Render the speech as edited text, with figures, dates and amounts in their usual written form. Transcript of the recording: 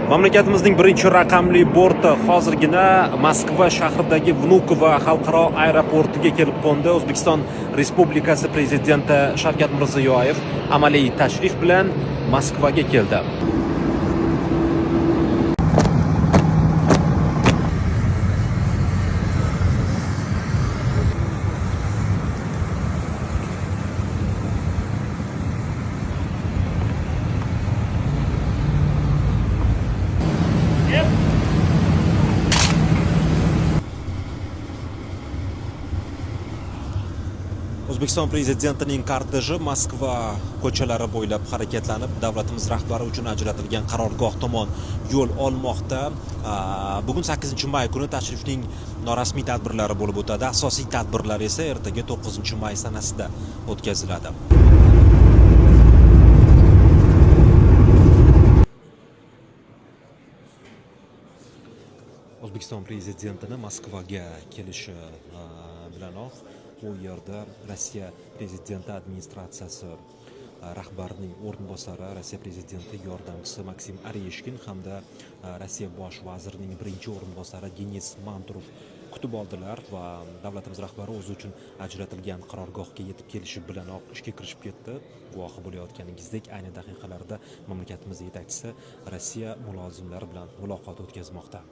Mamlakatimizning birinchi raqamli borti hozirgina Moskva shahridagi Vnukovo xalqaro aeroportiga kelib qo'ndi. O'zbekiston Respublikasi prezidenti Shavkat Mirziyoyev amaliy tashrif bilan Moskvaga keldi. O'zbekiston prezidentining korteji Moskva ko'chalari bo'ylab harakatlanib, davlatimiz rahbari uchun ajratilgan qarorgoh tomon yo'l olmoqda. Bugun 8-may kuni tashrifning norasmiy tadbirlari bo'lib o'tadi. Asosiy tadbirlar esa ertaga 9-may sanasida o'tkaziladi. O'zbekiston prezidentining Moskvaga kelishi bilanoq u yerda Rossiya prezidenti administratsiyasi rahbarining o'rinbosari, Rossiya prezidenti yordamchisi Maksim Oreshkin hamda Rossiya bosh vazirining birinchi o'rinbosari Denis Manturov kutib oldilar va davlatimiz rahbari o'zi uchun ajratilgan qarorgohga yetib kelishi bilanoq ishga kirishib ketdi. Guvohi bo'layotganingizdek, ayni daqiqalarda mamlakatimiz yetakchisi Rossiya mulozimlari bilan muloqot o'tkazmoqda.